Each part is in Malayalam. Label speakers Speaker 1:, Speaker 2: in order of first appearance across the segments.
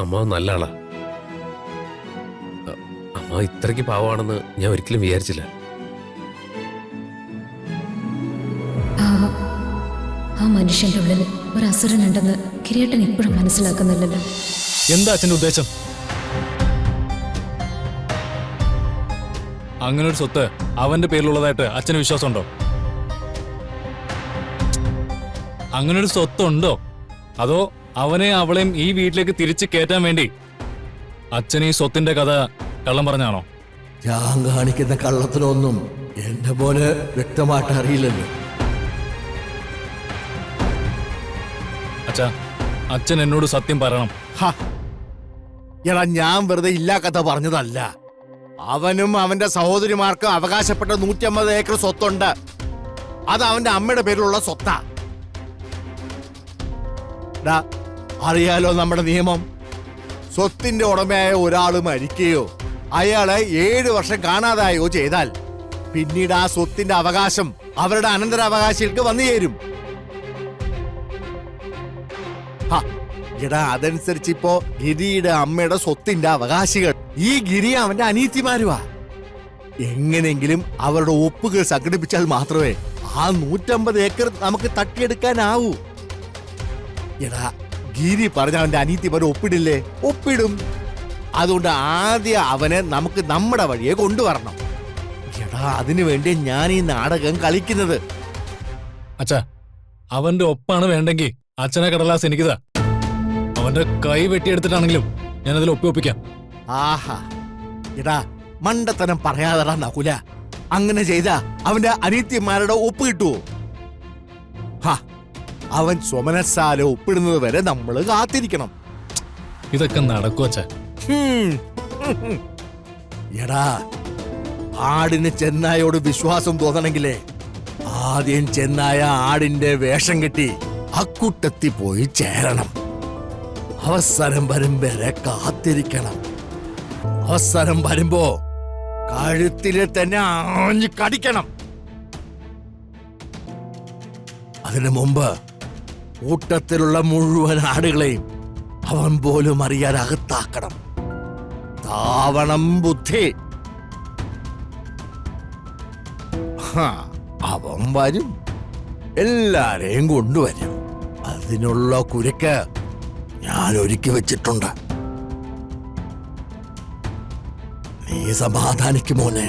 Speaker 1: അമ്മ നല്ല ആളാ. അമ്മ ഇത്രയ്ക്ക് പാവമാണെന്ന് ഞാൻ ഒരിക്കലും വിചാരിച്ചില്ല.
Speaker 2: ആ മനുഷ്യന്റെ ഉള്ളിൽ ഒരു അസുരനുണ്ടെന്ന് കിരീട്ടൻ ഇപ്പോഴും മനസ്സിലാക്കുന്നില്ലല്ലോ.
Speaker 3: എന്താ അച്ഛന്റെ ഉദ്ദേശം? അങ്ങനെ ഒരു സ്വത്ത് അവന്റെ പേരിലുള്ളതായിട്ട് അച്ഛന് വിശ്വാസമുണ്ടോ? അങ്ങനെ ഒരു സ്വത്തുണ്ടോ? അതോ അവനെ അവളെയും ഈ വീട്ടിലേക്ക് തിരിച്ചു കയറ്റാൻ വേണ്ടി അച്ഛൻ ഈ സ്വത്തിന്റെ കഥ കള്ളം പറഞ്ഞാണോ?
Speaker 4: ഞാൻ കാണിക്കുന്ന കള്ളത്തിനൊന്നും എന്റെ പോലെ വ്യക്തമായിട്ട് അറിയില്ലല്ലോ.
Speaker 3: അച്ഛാ, അച്ഛൻ എന്നോട് സത്യം പറയണം.
Speaker 4: എടാ, ഞാൻ വെറുതെ ഇല്ലാ കഥ പറഞ്ഞതല്ല. അവനും അവന്റെ സഹോദരിമാർക്കും അവകാശപ്പെട്ട 150 ഏക്കർ സ്വത്തുണ്ട്. അത് അവന്റെ അമ്മയുടെ പേരിലുള്ള സ്വത്താ. അറിയാലോ നമ്മുടെ നിയമം. സ്വത്തിന്റെ ഉടമയായ ഒരാൾ മരിക്കുകയോ അയാളെ 7 വർഷം കാണാതായോ ചെയ്താൽ പിന്നീട് ആ സ്വത്തിന്റെ അവകാശം അവരുടെ അനന്തരാവകാശികൾക്ക് വന്നു ചേരും. എടാ, അതനുസരിച്ച് ഇപ്പോ ഗിരിയുടെ അമ്മയുടെ സ്വത്തിന്റെ അവകാശികൾ ഈ ഗിരി അവന്റെ അനീതിമാരുവാ. എങ്ങനെങ്കിലും അവരുടെ ഒപ്പുകൾ സംഘടിപ്പിച്ചാൽ മാത്രമേ ആ 150 ഏക്കർ നമുക്ക് തട്ടിയെടുക്കാനാവൂ. എടാ, ഗിരി പറഞ്ഞ അവന്റെ അനീതിമാർ ഒപ്പിടില്ലേ? ഒപ്പിടും. അതുകൊണ്ട് ആദ്യം അവനെ നമുക്ക് നമ്മുടെ വഴിയെ കൊണ്ടുവരണം. എടാ, അതിനു വേണ്ടി ഞാൻ ഈ നാടകം കളിക്കുന്നത്.
Speaker 3: അച്ഛാ, അവന്റെ ഒപ്പാണ് വേണ്ടെങ്കിൽ അച്ഛനെ കടലാസ് എനിക്കിതാ. അവന്റെ കൈ വെട്ടിയെടുത്തിട്ടാണെങ്കിലും ഞാനതിൽ ഒപ്പിക്കാം.
Speaker 4: ആഹാ, എടാ മണ്ടത്തനം പറയാതെടാ നകുല. അങ്ങനെ ചെയ്താ അവന്റെ അനീത്യന്മാരുടെ ഒപ്പ് കിട്ടുവോ? അവൻ സ്വമനസാല ഒപ്പിടുന്നത് വരെ നമ്മൾ കാത്തിരിക്കണം.
Speaker 3: ഇതൊക്കെ നടക്കും അച്ഛാ.
Speaker 4: എടാ, ആടിന് ചെന്നായോട് വിശ്വാസം തോന്നണെങ്കിലേ ആദ്യം ചെന്നായ ആടിന്റെ വേഷം കെട്ടി അക്കൂട്ടത്തിൽ പോയി ചേരണം. അവസരം വരും വരെ കാത്തിരിക്കണം. അവസരം വരുമ്പോ കഴുത്തില് തന്നെ ആഞ്ഞു കടിക്കണം. അതിനു മുമ്പ് കൂട്ടത്തിലുള്ള മുഴുവൻ ആടുകളെയും അവൻ പോലും അറിയാൻ അകത്താക്കണം. താവണം ബുദ്ധി. അവൻ വരും, എല്ലാരെയും കൊണ്ടുവരും. അതിനുള്ള കുരുക്ക് ഞാൻ ഒരുക്കി വെച്ചിട്ടുണ്ട്. നീ സമാധാനിക്കുമോനെ?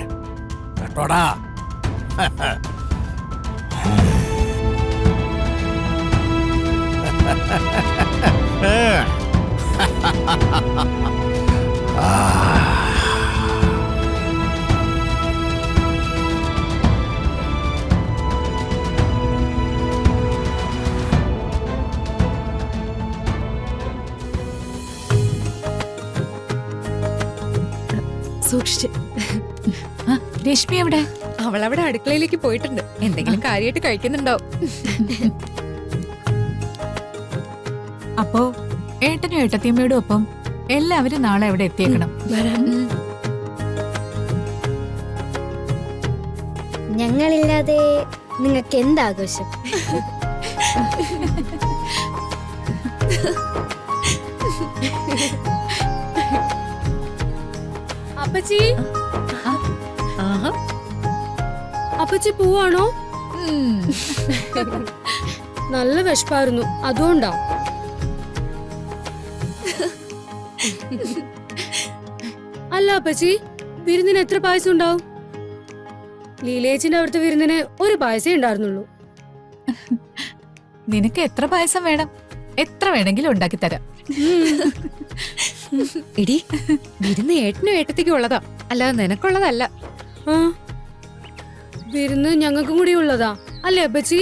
Speaker 4: കേട്ടോടാ.
Speaker 2: സൂക്ഷിച്ച്.
Speaker 5: രശ്മി എവിടെ?
Speaker 6: അവളവിടെ അടുക്കളയിലേക്ക് പോയിട്ടുണ്ട്. എന്തെങ്കിലും കാര്യമായിട്ട് കഴിക്കുന്നുണ്ടാവും.
Speaker 5: അപ്പോ ഏട്ടനും ഏട്ടത്തിയമ്മയോടും ഒപ്പം എല്ലാവരും നാളെ അവിടെ എത്തിയേക്കണം.
Speaker 7: ഞങ്ങളില്ലാതെ നിങ്ങൾക്ക് എന്താഘോഷം?
Speaker 6: അപ്പച്ചി, അപ്പച്ചി പോവാണോ? നല്ല വിശപ്പായിരുന്നു, അതുകൊണ്ടാ. അല്ല അപ്പച്ചി, വിരുന്നിന് എത്ര പായസം ഉണ്ടാവും? ലീലേച്ചിന്റെ അവിടുത്തെ വിരുന്നിന് ഒരു പായസേ ഉണ്ടായിരുന്നുള്ളൂ.
Speaker 5: നിനക്ക് എത്ര പായസം വേണം? എത്ര വേണമെങ്കിലും ഉണ്ടാക്കി തരാം.
Speaker 6: എടി, വിരുന്ന് ഏട്ടനും ഏട്ടത്തിക്കും ഉള്ളതാ, അല്ലാതെ നിനക്കുള്ളതല്ല. വിരുന്ന് ഞങ്ങൾക്കും കൂടി ഉള്ളതാ അല്ലേ അപ്പച്ചി?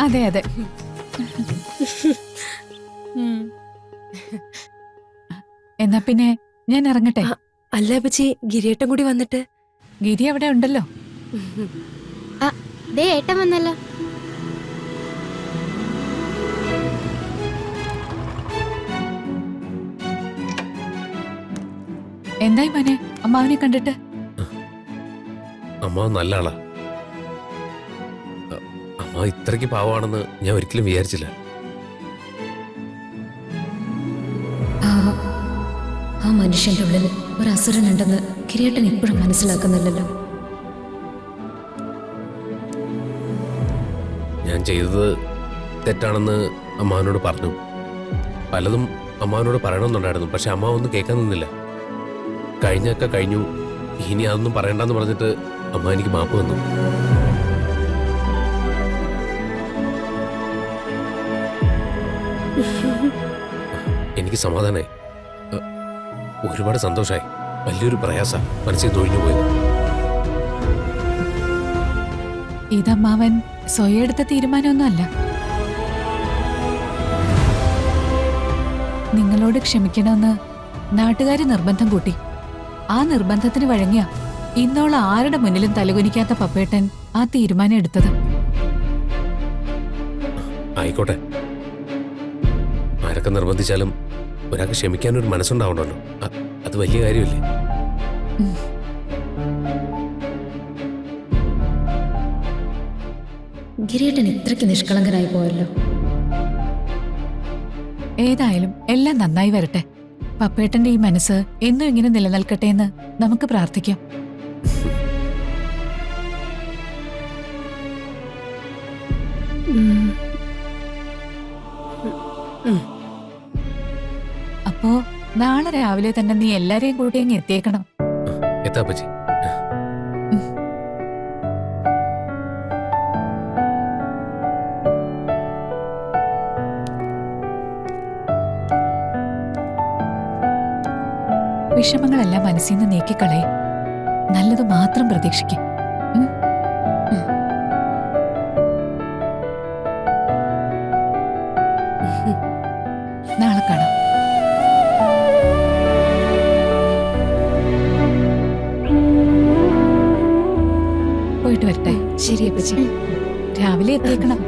Speaker 5: അതെ അതെ. എന്നാ പിന്നെ ഞാൻ ഇറങ്ങട്ടെ.
Speaker 6: അല്ല അപ്പച്ചി, ഗിരിയേട്ടൻ കൂടി വന്നിട്ട്.
Speaker 5: ഗിരി അവിടെ ഉണ്ടല്ലോ.
Speaker 7: ദേ ഏട്ടൻ വന്നല്ലോ.
Speaker 5: എന്തായി മോനെ അമ്മാവനെ കണ്ടിട്ട്?
Speaker 1: അമ്മ നല്ല ആളാ. അമ്മ ഇത്രയ്ക്ക് പാവമാണെന്ന് ഞാൻ ഒരിക്കലും വിചാരിച്ചില്ല.
Speaker 2: ആ മനുഷ്യന്റെ ഉള്ളിൽ ഒരു അസുരനുണ്ടെന്ന് കിരീട്ടൻ ഇപ്പോഴും മനസ്സിലാക്കുന്നില്ലല്ലോ.
Speaker 1: ഞാൻ ചെയ്തത് തെറ്റാണെന്ന് അമ്മാവനോട് പറഞ്ഞു. പലതും അമ്മാവനോട് പറയണമെന്നുണ്ടായിരുന്നു, പക്ഷെ അമ്മാവ് ഒന്നും കേൾക്കാൻ നിന്നില്ല. കഴിഞ്ഞൊക്കെ കഴിഞ്ഞു, ഇനി അതൊന്നും പറയണ്ടെന്ന് പറഞ്ഞിട്ട് അമ്മ എനിക്ക് മാപ്പ് തന്നു. എനിക്ക് സമാധാനായി, ഒരുപാട് സന്തോഷമായി. വലിയൊരു പ്രയാസ മനസ്സിൽ തൊഴിഞ്ഞു പോയത്.
Speaker 5: ഇതമ്മാവൻ സ്വയം എടുത്ത തീരുമാനമൊന്നുമല്ല. നിങ്ങളോട് ക്ഷമിക്കണമെന്ന് നാട്ടുകാര് നിർബന്ധം കൂട്ടി. ആ നിർബന്ധത്തിന് വഴങ്ങിയ ഇന്നോളം ആരുടെ മുന്നിലും തലകുനിക്കാത്ത പപ്പേട്ടൻ ആ തീരുമാനം എടുത്തത്.
Speaker 1: ആയിക്കോട്ടെ, ആരൊക്കെ നിർബന്ധിച്ചാലും ഒരാൾക്ക് ക്ഷമിക്കാനൊരു മനസ്സുണ്ടാവണമല്ലോ. അത് വലിയ കാര്യമല്ലേ?
Speaker 2: കിരീട്ടൻ ഇത്രയ്ക്ക് നിഷ്കളങ്കനായി പോയല്ലോ.
Speaker 5: ഏതായാലും എല്ലാം നന്നായി വരട്ടെ. പപ്പേട്ടന്റെ ഈ മനസ്സ് എന്നും ഇങ്ങനെ നിലനിൽക്കട്ടെ എന്ന് നമുക്ക് പ്രാർത്ഥിക്കാം. അപ്പോ നാളെ രാവിലെ തന്നെ നീ എല്ലാരെയും കൂട്ടി അങ്ങ് എത്തിയേക്കണം.
Speaker 1: എത്താപ്പച്ചി.
Speaker 5: വിഷമങ്ങളെല്ലാം മനസ്സിൽ നിന്ന് നീക്കിക്കളയെ. നല്ലത് മാത്രം പ്രതീക്ഷിക്കും. നാളെ കാണാം. പോയിട്ട് വരട്ടെ.
Speaker 2: ശരി അപ്പച്ചി.
Speaker 5: രാവിലെ എത്തിയേക്കണം.